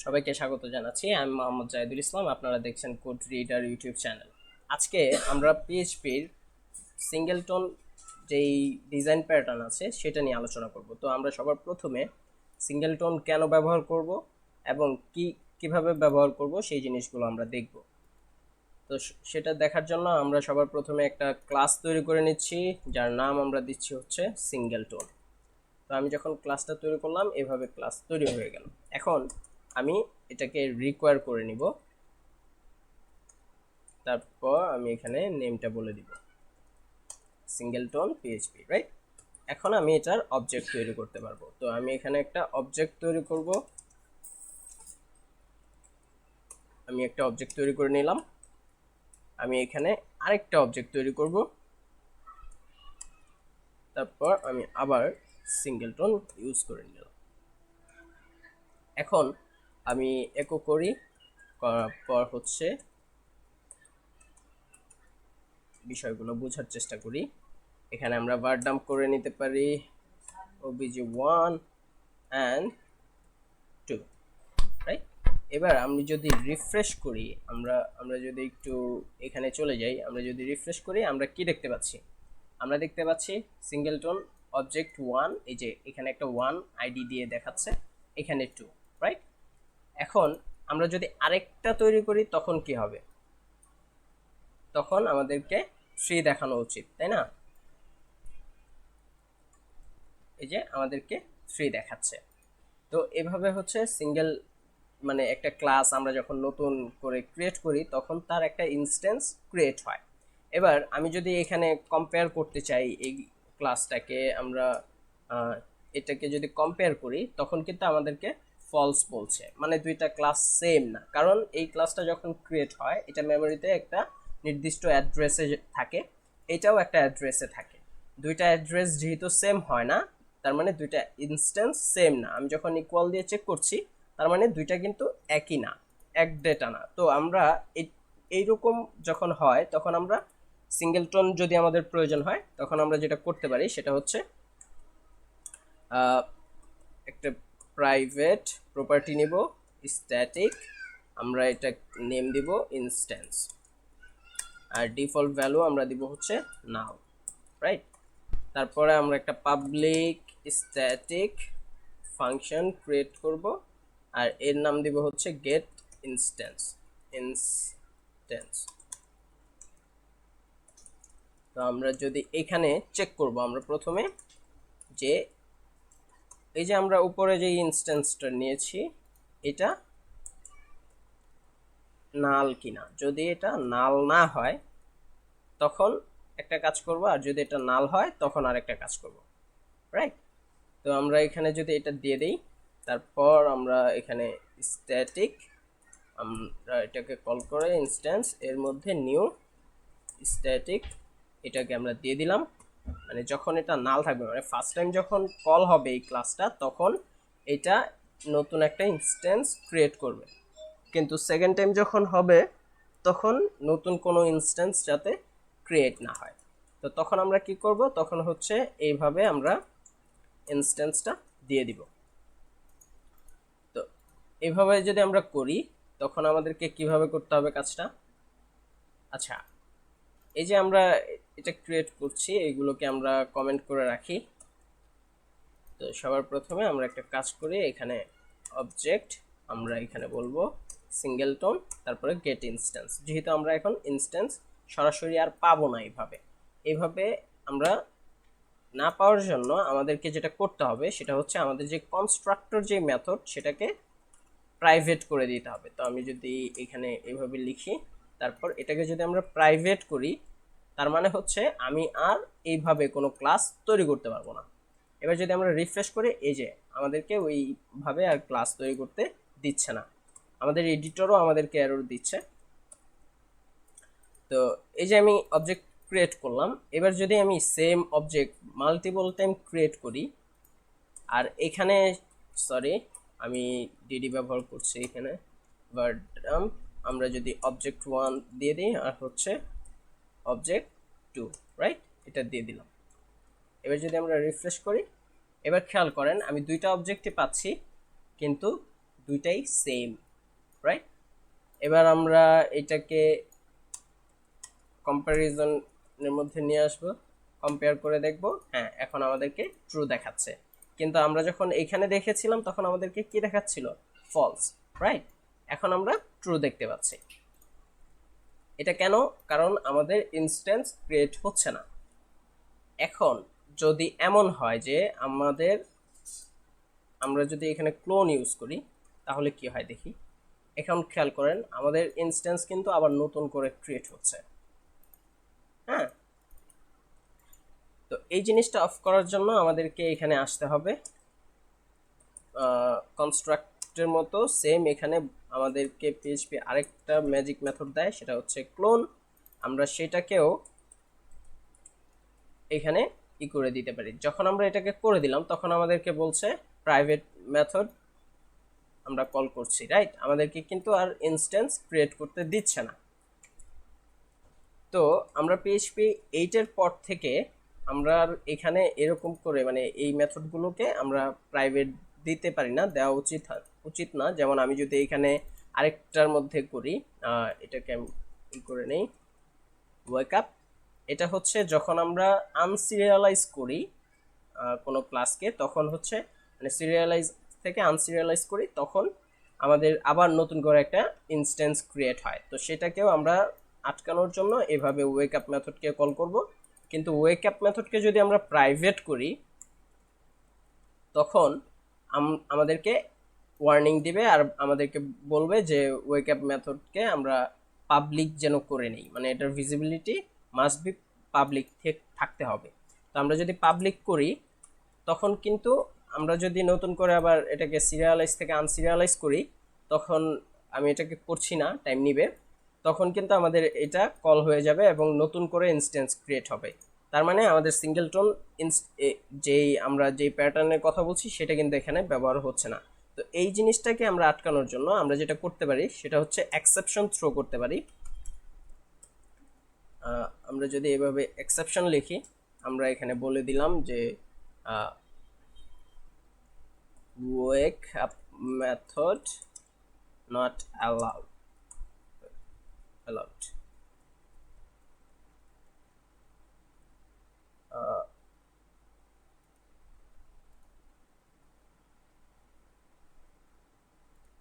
সবাইকে স্বাগত জানাচ্ছি। আমি মোহাম্মদ জাহিদুল ইসলাম। আপনারা দেখছেন কোড রিডার ইউটিউব চ্যানেল। আজকে আমরা পিএইচপির সিঙ্গেলটন যেই ডিজাইন প্যাটার্ন আছে সেটা নিয়ে আলোচনা করব। তো আমরা সবার প্রথমে সিঙ্গেলটন কেন ব্যবহার করব এবং কিভাবে ব্যবহার করব সেই জিনিসগুলো আমরা দেখব। তো সেটা দেখার জন্য আমরা সবার প্রথমে একটা ক্লাস তৈরি করে নিচ্ছি, যার নাম আমরা দিচ্ছি হচ্ছে সিঙ্গেলটন। তো আমি যখন ক্লাসটা তৈরি করলাম, এভাবে ক্লাস তৈরি হয়ে গেল। এখন আমি এটাকে রিকোয়ার করে নিব, তারপর আমি এখানে নেমটা বলে দিব সিঙ্গেলটন পিএইচপি, রাইট? এখন আমি এটার অবজেক্ট তৈরি করতে পারবো। তো আমি এখানে একটা অবজেক্ট তৈরি করব। আমি একটা অবজেক্ট তৈরি করে নিলাম। আমি এখানে আরেকটা অবজেক্ট তৈরি করব, তারপর আমি আবার সিঙ্গেলটন ইউজ করে নিলাম। এখন আমি একো করি, করার পর হচ্ছে বিষয়গুলো বোঝার চেষ্টা করি। এখানে আমরা var dump করে নিতে পারি obj1 and 2, রাইট? এবার আমি যদি রিফ্রেশ করি, আমরা যদি একটু এখানে চলে যাই, আমরা যদি রিফ্রেশ করি, আমরা কি দেখতে পাচ্ছি? আমরা দেখতে পাচ্ছি সিঙ্গেলটন অবজেক্ট 1, এই যে এখানে একটা 1 আইডি দিয়ে দেখাচ্ছে, এখানে 2, রাইট? এখন আমরা যদি আরেকটা তৈরি করি তখন কি হবে? তখন আমাদেরকে 3 দেখানো উচিত, তাই না? এই যে আমাদেরকে 3 দেখাচ্ছে। তো এভাবে হচ্ছে মানে একটা ক্লাস আমরা যখন নতুন করে ক্রিয়েট করি তখন তার একটা ইনস্ট্যান্স ক্রিয়েট হয়। এবার আমি যদি এখানে কম্পেয়ার করতে চাই এই ক্লাসটাকে, আমরা এটাকে যদি কম্পেয়ার করি তখন কিন্তু আমাদেরকে ফলস বলছে, মানে দুইটা ক্লাস সেম না। কারণ এই ক্লাসটা যখন ক্রিয়েট হয় এটা মেমোরিতে একটা নির্দিষ্ট অ্যাড্রেসে থাকে, এটাও একটা অ্যাড্রেসে থাকে। দুইটা অ্যাড্রেস যেহেতু সেম হয় না, তার মানে দুইটা ইনস্ট্যান্স সেম না। আমি যখন ইকুয়াল দিয়ে চেক করছি, তার মানে দুইটা কিন্তু একই না, এক ডেটা না। তো আমরা এইরকম যখন হয় তখন আমরা সিঙ্গেলটন যদি আমাদের প্রয়োজন হয় তখন আমরা যেটা করতে পারি সেটা হচ্ছে একটা প্রাইভেট প্রপার্টি নিব, স্ট্যাটিক, আমরা এটা নেম দিব ইনস্ট্যান্স, আর ডিফল্ট ভ্যালু আমরা দিব হচ্ছে নাও, রাইট? তারপরে আমরা একটা পাবলিক স্ট্যাটিক ফাংশন ক্রিয়েট করব, আর এর নাম দিব হচ্ছে গেট ইনস্ট্যান্স। তো আমরা যদি এখানে চেক করব, আমরা প্রথমে যে এই যে আমরা উপরে যে ইনস্ট্যান্সটা নিয়েছি এটা নাল কিনা। যদি এটা নাল না হয় তখন একটা কাজ করব, আর যদি এটা নাল হয় তখন আরেকটা কাজ করব, রাইট? তো আমরা এখানে যদি এটা দিয়ে দেই, তারপর আমরা এখানে স্ট্যাটিক, আমরা এটাকে কল করে ইনস্ট্যান্স, এর মধ্যে নিউ স্ট্যাটিক, এটাকে আমরা দিয়ে দিলাম। মানে যখন এটা নাল থাকবে, মানে ফার্স্ট টাইম যখন কল হবে এই ক্লাসটা, তখন এটা নতুন একটা ইনস্ট্যান্স ক্রিয়েট করবে। কিন্তু সেকেন্ড টাইম যখন হবে তখন নতুন কোনো ইনস্ট্যান্স যাতে ক্রিয়েট না হয়। তো তখন আমরা কি করব? তখন হচ্ছে এইভাবে আমরা ইনস্ট্যান্সটা দিয়ে দিব। তো এইভাবে যদি আমরা করি তখন আমাদেরকে কিভাবে করতে হবে কাজটা? আচ্ছা, এই যে আমরা এটা ক্রিয়েট করছি, এগুলোকে আমরা কমেন্ট করে রাখি। তো সবার প্রথমে আমরা একটা কাজ করি, এখানে অবজেক্ট আমরা এখানে বলবো সিঙ্গেলটন, তারপরে গেট ইনস্ট্যান্স। যেহেতু আমরা এখন ইনস্ট্যান্স সরাসরি আর পাবো না এইভাবে আমরা না পাওয়ার জন্য আমাদেরকে যেটা করতে হবে সেটা হচ্ছে আমাদের যে কনস্ট্রাক্টর যে মেথড সেটাকে প্রাইভেট করে দিতে হবে। তো আমি যদি এখানে এইভাবে লিখি, তারপর এটাকে যদি আমরা প্রাইভেট করি, তার মানে হচ্ছে আমি আর এইভাবে কোনো ক্লাস তৈরি করতে পারবো না। এবার যদি আমরা রিফ্রেশ করি, এই যে আমাদেরকে ওইভাবে আর ক্লাস তৈরি করতে দিচ্ছে না, আমাদের এডিটরও আমাদেরকে এরর দিচ্ছে। তো এই যে আমি অবজেক্ট ক্রিয়েট করলাম, এবার যদি আমি same object multiple time create করি, আর এখানে সরি আমি ডিডি ব্যবহার করছি এখানে, var dump, আমরা যদি অবজেক্ট 1 দিয়ে দিই আর হচ্ছে অবজেক্ট 2, রাইট? এটা দিয়ে দিলাম। এবার যদি আমরা রিফ্রেশ করি, এবার খেয়াল করেন আমি দুইটা অবজেক্টই পাচ্ছি, কিন্তু দুইটাই সেম, রাইট? এবার আমরা এটাকে কম্প্যারিজনের মধ্যে নিয়ে আসবো, কম্পেয়ার করে দেখব। হ্যাঁ, এখন আমাদেরকে ট্রু দেখাচ্ছে, কিন্তু আমরা যখন এইখানে দেখেছিলাম তখন আমাদেরকে কি দেখাচ্ছিল? False, right? এখন আমরা ট্রু দেখতে পাচ্ছি। এটা কেন? কারণ আমাদের ইনস্ট্যান্স ক্রিয়েট হচ্ছে না। এখন যদি এমন হয় যে আমরা যদি এখানে ক্লোন ইউজ করি তাহলে কি হয় দেখি। এখন খেয়াল করেন আমাদের ইনস্ট্যান্স কিন্তু আবার নতুন করে ক্রিয়েট হচ্ছে। হ্যাঁ, তো এই জিনিসটা অফ করার জন্য আমাদেরকে এখানে আসতে হবে কনস্ট্রাক্টের মতো সেম। এখানে আমাদেরকে পিএইচপি আরেকটা ম্যাজিক মেথড দেয়, সেটা হচ্ছে ক্লোন। আমরা সেটাকেও এখানে করে দিতে পারি। যখন আমরা এটাকে করে দিলাম তখন আমাদেরকে বলছে প্রাইভেট মেথড আমরা কল করছি, রাইট? আমাদেরকে কিন্তু আর ইনস্ট্যান্স ক্রিয়েট করতে দিচ্ছে না। তো আমরা পিএইচপি 8 এর পর থেকে আমরা আর এখানে এরকম করে মানে এই মেথডগুলোকে আমরা প্রাইভেট দিতে পারি না, দেওয়া উচিত না। যেমন আমি যদি এখানে আরেকটার মধ্যে করি, এটাকে আমি করে নেই, ওয়েক আপ। এটা হচ্ছে যখন আমরা আনসিরিয়ালাইজ করি কোনো ক্লাসকে, তখন হচ্ছে মানে সিরিয়ালাইজ থেকে আনসিরিয়ালাইজ করি, তখন আমাদের আবার নতুন করে একটা ইনস্ট্যান্স ক্রিয়েট হয়। তো সেটাকেও আমরা আটকানোর জন্য এভাবে ওয়েক আপ মেথডকে কল করব। কিন্তু ওয়েক আপ মেথডকে যদি আমরা প্রাইভেট করি তখন আমাদেরকে ওয়ার্নিং দিবে আর আমাদেরকে বলবে যে ওয়েক আপ মেথডকে আমরা পাবলিক যেন করে নেই, মানে এটার ভিজিবিলিটি মাস্ট বি পাবলিক থাকতে হবে। তো আমরা যদি পাবলিক করি তখন কিন্তু আমরা যদি নতুন করে আবার এটাকে সিরিয়ালাইজ থেকে আনসিরিয়ালাইজ করি, তখন আমি এটাকে করছি না, টাইম নিবে, তখন কিন্তু আমাদের এটা কল হয়ে যাবে এবং নতুন করে ইনস্ট্যান্স ক্রিয়েট হবে। তার মানে আমাদের সিঙ্গেলটন আমরা যেই প্যাটার্নের কথা বলছি সেটা কিন্তু এখানে ব্যবহার হচ্ছে না। তো এই জিনিসটাকে আমরা আটকানোর জন্য আমরা যেটা করতে পারি সেটা হচ্ছে এক্সেপশন থ্রো করতে পারি। আমরা যদি এভাবে এক্সেপশন লিখি, আমরা এখানে বলে দিলাম যে wake up method not allowed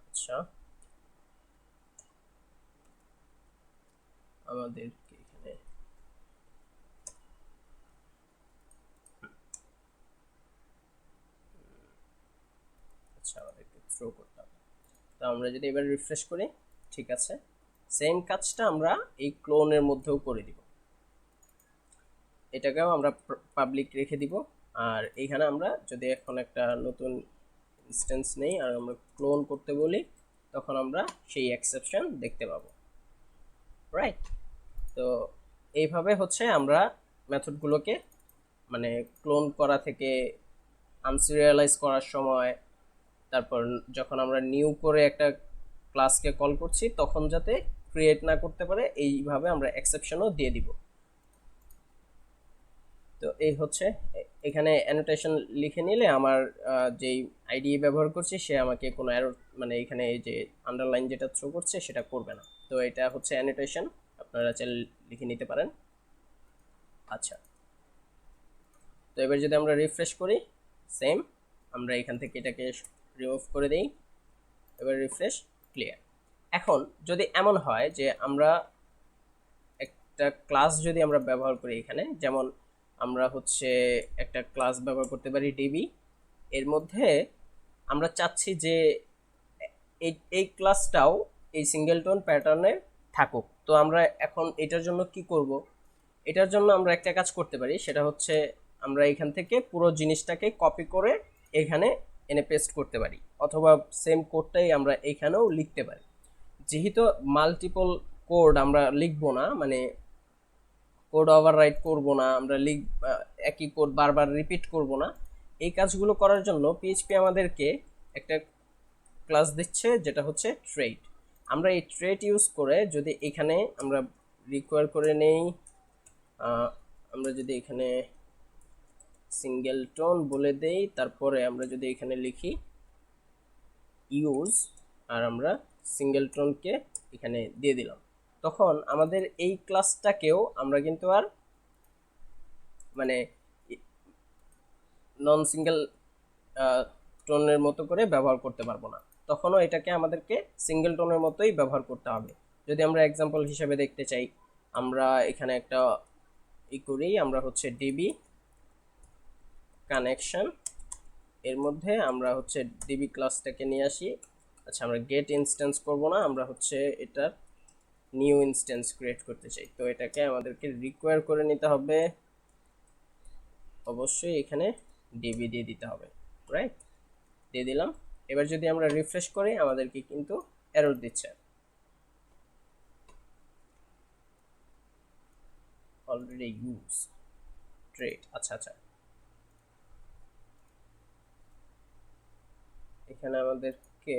আচ্ছা, আমাদেরকে এখানে আচ্ছা আমাদেরকে থ্রো করতে হবে। তো আমরা যদি এবার রিফ্রেশ করি, ঠিক আছে, সেম কাজটা আমরা এই ক্লোনের মধ্যেও করে দিব। এটাকেও আমরা পাবলিক রেখে দিব। আর এইখানে আমরা যদি এখন একটা নতুন ইনস্ট্যান্স নেই আর আমরা ক্লোন করতে বলি, তখন আমরা সেই এক্সেপশন দেখতে পাবো, রাইট? তো এইভাবে হচ্ছে আমরা মেথডগুলোকে মানে ক্লোন করা থেকে আনসিরিয়ালাইজ করার সময়, তারপর যখন আমরা নিউ করে একটা ক্লাসকে কল করছি তখন যাতে ক্রিয়েট না করতে পারে, এইভাবে আমরা এক্সেপশনও দিয়ে দিব। তো এই হচ্ছে এখানে অ্যানোটেশন লিখে নিলে আমার যেই আইডি ব্যবহার করছি সে আমাকে কোনো এরর মানে এখানে এই যে আন্ডারলাইন যেটা থ্রো করছে সেটা করবে না। তো এটা হচ্ছে অ্যানোটেশন, আপনারা চাইলে লিখে নিতে পারেন। আচ্ছা, তো এবার যদি আমরা রিফ্রেশ করি, সেম আমরা এখান থেকে এটাকে রিমুভ করে দেই। এবার রিফ্রেশ, ক্লিয়ার। এখন যদি এমন হয় যে আমরা একটা ক্লাস যদি আমরা ব্যবহার করি এখানে, যেমন আমরা হচ্ছে একটা ক্লাস ব্যবহার করতে পারি ডিবি, এর মধ্যে আমরা চাচ্ছি যে এই ক্লাসটাও এই সিঙ্গেলটন প্যাটার্নে থাকুক। তো আমরা এখন এটার জন্য কি করব? এটার জন্য আমরা একটা কাজ করতে পারি, সেটা হচ্ছে আমরা এখান থেকে পুরো জিনিসটাকে কপি করে এখানে এনে পেস্ট করতে পারি, অথবা সেম কোডটাই আমরা এখানেও লিখতে পারি। যেহেতু মাল্টিপল কোড আমরা লিখবো না, মানে কোড ওভাররাইট করব না, আমরা একই কোড বারবার রিপিট করব না, এই কাজগুলো করার জন্য পিএইচপি আমাদেরকে একটা ক্লাস দিচ্ছে যেটা হচ্ছে ট্রেড। আমরা এই ট্রেড ইউজ করে যদি এখানে আমরা রিকোয়ার করে নেই, আমরা যদি এখানে সিঙ্গেলটন বলে দেই, তারপরে আমরা যদি এখানে লিখি ইউজ আর আমরা সিঙ্গেলটনকে এখানে দিয়ে দিলাম। তখন আমাদের এই ক্লাসটাকেও আমরা কিন্তু আর মানে নন সিঙ্গেল টোনের মতো করে ব্যবহার করতে পারবো না, তখনও এটাকে আমাদেরকে সিঙ্গেল টোনের মতোই ব্যবহার করতে হবে। যদি আমরা এক্সাম্পল হিসেবে দেখতে চাই, আমরা এখানে একটা করি, আমরা হচ্ছে ডিবি কানেকশন, এর মধ্যে আমরা হচ্ছে ডিবি ক্লাসটাকে নিয়ে আসি। আচ্ছা, আমরা গেট ইনস্ট্যান্স করব না, আমরা হচ্ছে এটার নিউ ইনস্ট্যান্স ক্রিয়েট করতে চাই। তো এটাকে আমাদেরকে রিকোয়ার করে নিতে হবে, অবশ্যই এখানে ডিবি দিয়ে দিতে হবে, রাইট? দিয়ে দিলাম। এবার যদি আমরা রিফ্রেশ করি, আমাদেরকে কিন্তু এরর দিচ্ছে, অলরেডি ইউজ ট্রেড। আচ্ছা আচ্ছা, এখানে আমাদেরকে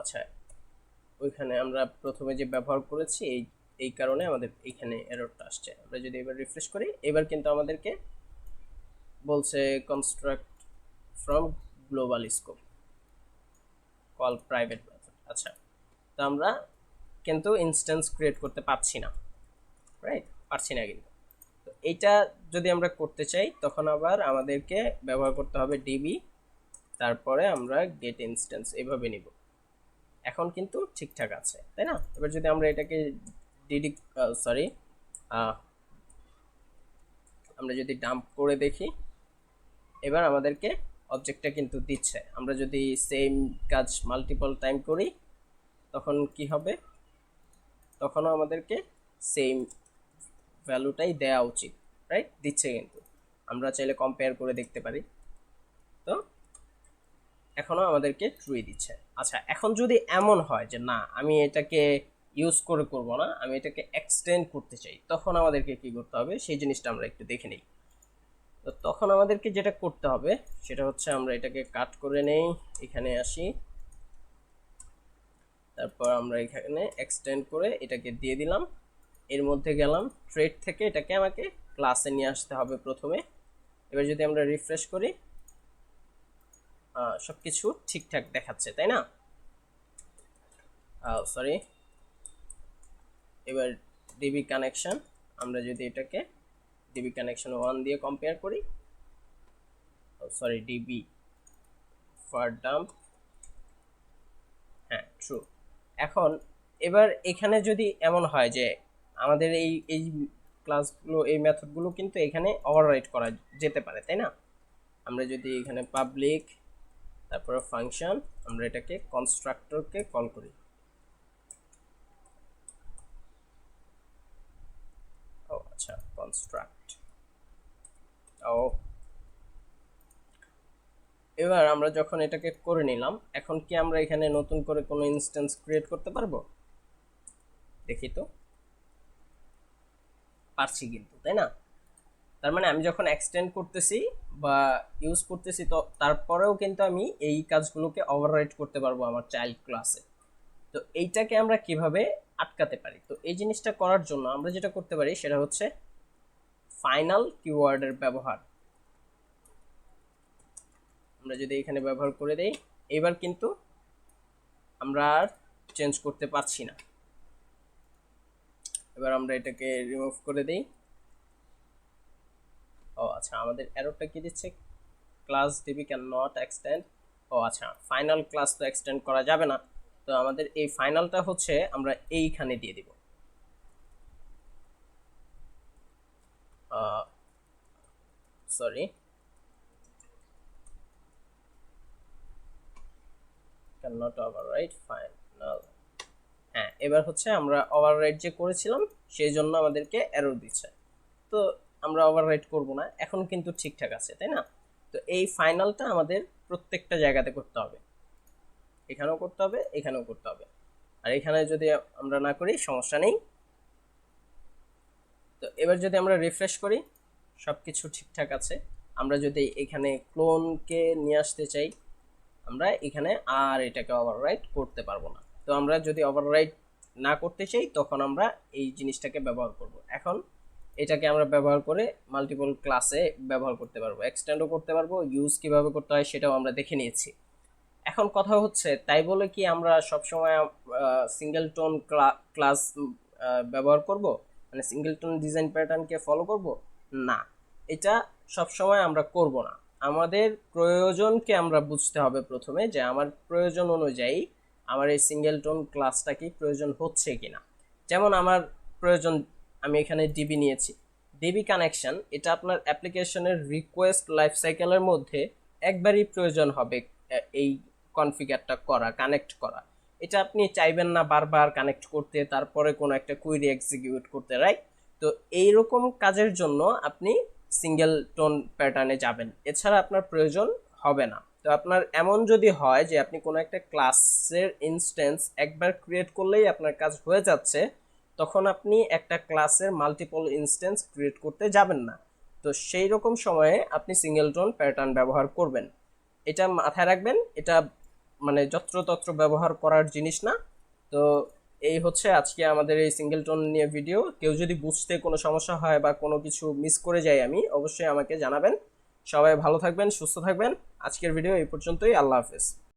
আচ্ছা, ওইখানে আমরা প্রথমে যে ব্যবহার করেছি এই কারণে আমাদের এখানে এররটা আসছে। আমরা যদি এবার রিফ্রেশ করি, এবার কিন্তু আমাদেরকে বলছে construct from global scope call private method. আচ্ছা, তো আমরা কিন্তু ইনস্ট্যান্স ক্রিয়েট করতে পারছি না, রাইট? পারছি না কিন্তু। তো এইটা যদি আমরা করতে চাই, তখন আবার আমাদেরকে ব্যবহার করতে হবে ডিবি, তারপরে আমরা গেট ইনস্ট্যান্স এভাবে নিব। এখন কিন্তু ঠিকঠাক আছে, তাই না? এবার যদি আমরা এটাকে আমরা যদি ডাম্প করে দেখি, এবার আমাদেরকে অবজেক্টটা কিন্তু দিচ্ছে। আমরা যদি সেম কাজ মাল্টিপল টাইম করি, তখন কি হবে? তখনও আমাদেরকে সেম ভ্যালুটাই দেওয়া উচিত, রাইট? দিচ্ছে কিন্তু। আমরা চাইলে কম্পেয়ার করে দেখতে পারি। তো এখনও আমাদেরকে ট্রুই দিচ্ছে। আচ্ছা, এখন যদি এমন হয় যে না, আমি এটাকে ইউজ করে করব না, আমি এটাকে এক্সটেন্ড করতে চাই, তখন আমাদেরকে কি করতে হবে সেই জিনিসটা আমরা একটু দেখে নিই। তো তখন আমাদেরকে যেটা করতে হবে সেটা হচ্ছে, আমরা এটাকে কাট করে নেই, এখানে আসি, তারপর আমরা এখানে এক্সটেন্ড করে এটাকে দিয়ে দিলাম। এর মধ্যে গেলাম, থ্রেড থেকে এটাকে আমাকে ক্লাসে নিয়ে আসতে হবে প্রথমে। এবার যদি আমরা রিফ্রেশ করি, সবকিছু ঠিকঠাক দেখাচ্ছে, তাই না? সরি, এবার ডিবি কানেকশন, আমরা যদি এটাকে ডিবি কানেকশন 1 দিয়ে কম্পেয়ার করি, সরি ডিবি ফর ডাম্প, হ্যাঁ ট্রু। এখন এবার এখানে যদি এমন হয় যে আমাদের এই ক্লাসগুলো, এই মেথডগুলো কিন্তু এখানে ওভাররাইট করা যেতে পারে, তাই না? আমরা যদি এখানে পাবলিক, তারপরে ফাংশন, আমরা এটাকে কনস্ট্রাক্টরকে কল করি, আচ্ছা কনস্ট্রাক্ট, এবার আমরা যখন এটাকে করে নিলাম, এখন কি আমরা এখানে নতুন করে কোনো ইনস্ট্যান্স ক্রিয়েট করতে পারবো? দেখি তো, পারছি কিন্তু, তাই না? তার মানে আমি যখন এক্সটেন্ড করতেছি বা ইউজ করতেছি, তো তারপরেও কিন্তু আমি এই কাজগুলোকে ওভাররাইট করতে পারবো আমার চাইল্ড ক্লাসে। তো এইটাকে আমরা কিভাবে আটকাতে পারি? তো এই জিনিসটা করার জন্য আমরা যেটা করতে পারি সেটা হচ্ছে ফাইনাল কিওয়ার্ডের ব্যবহার। আমরা যদি এখানে ব্যবহার করে দেই, এবার কিন্তু আমরা আর চেঞ্জ করতে পারছি না। এবার আমরা এটাকে রিমুভ করে দেই। আচ্ছা, আমাদের এররটা কি দিচ্ছে? Class DB can not extend. আচ্ছা, ফাইনাল ক্লাস তো এক্সটেন্ড করা যাবে না। তো আমাদের এই ফাইনালটা হচ্ছে আমরা এইখানে দিয়ে দিব। Sorry, can not overwrite final. হ্যাঁ, এবার হচ্ছে আমরা ওভাররাইট যে করেছিলাম সেই জন্য আমাদেরকে এরর দিচ্ছে। তো আমরা ওভাররাইট করব না, এখন কিন্তু ঠিকঠাক আছে, তাই না? তো এই ফাইনালটা আমাদের প্রত্যেকটা জায়গাতে করতে হবে, এখানেও করতে হবে, এখানেও করতে হবে। আর এখানে যদি আমরা না করি সমস্যা নেই। তো এবার যদি আমরা রিফ্রেশ করি, সব কিছু ঠিকঠাক আছে। আমরা যদি এখানে ক্লোনকে নিয়ে আসতে চাই, আমরা এখানে আর এটাকে ওভাররাইট করতে পারবো না। তো আমরা যদি ওভাররাইট না করতে চাই, তখন আমরা এই জিনিসটাকে ব্যবহার করব। এখন এটাকে আমরা ব্যবহার করে মাল্টিপল ক্লাসে ব্যবহার করতে পারবো, এক্সটেন্ডও করতে পারবো। ইউজ কিভাবে করতে হয় সেটাও আমরা দেখে নিয়েছি। এখন কথা হচ্ছে, তাই বলে কি আমরা সবসময় সিঙ্গেলটন ক্লাস ব্যবহার করব, মানে সিঙ্গেলটন ডিজাইন প্যাটার্নকে ফলো করব? না, এটা সবসময় আমরা করব না। আমাদের প্রয়োজনকে আমরা বুঝতে হবে প্রথমে, যে আমার প্রয়োজন অনুযায়ী আমার এই সিঙ্গেলটন ক্লাসটা কি প্রয়োজন হচ্ছে কিনা। যেমন আমার প্রয়োজন, আমি এখানে ডিবি নিয়েছি। ডিবি কানেকশন, এটা আপনার অ্যাপ্লিকেশনের রিকোয়েস্ট লাইফ সাইকেলের মধ্যে একবারই প্রয়োজন হবে এই কনফিগারটা করা, কানেক্ট করা। এটা আপনি চাইবেন না বারবার কানেক্ট করতে, তারপরে কোনো একটা কুইরি এক্সিকিউট করতে, রাইট? তো এইরকম কাজের জন্য আপনি সিঙ্গেল টোন প্যাটার্নে যাবেন, এছাড়া আপনার প্রয়োজন হবে না। তো আপনার এমন যদি হয় যে আপনি কোনো একটা ক্লাসের ইনস্ট্যান্স একবার ক্রিয়েট করলেই আপনার কাজ হয়ে যাচ্ছে, তখন আপনি একটা ক্লাসের মাল্টিপল ইনস্ট্যান্স ক্রিয়েট করতে যাবেন না। তো সেই রকম সময়ে আপনি সিঙ্গেলটন প্যাটার্ন ব্যবহার করবেন। এটা মাথায় রাখবেন, এটা মানে যত্রতত্র ব্যবহার করার জিনিস না। তো এই হচ্ছে আজকে আমাদের এই সিঙ্গেলটন নিয়ে ভিডিও। কেউ যদি বুঝতে কোনো সমস্যা হয় বা কোনো কিছু মিস করে যাই আমি, অবশ্যই আমাকে জানাবেন। সবাই ভালো থাকবেন, সুস্থ থাকবেন। আজকের ভিডিও এই পর্যন্তই। আল্লাহ হাফেজ।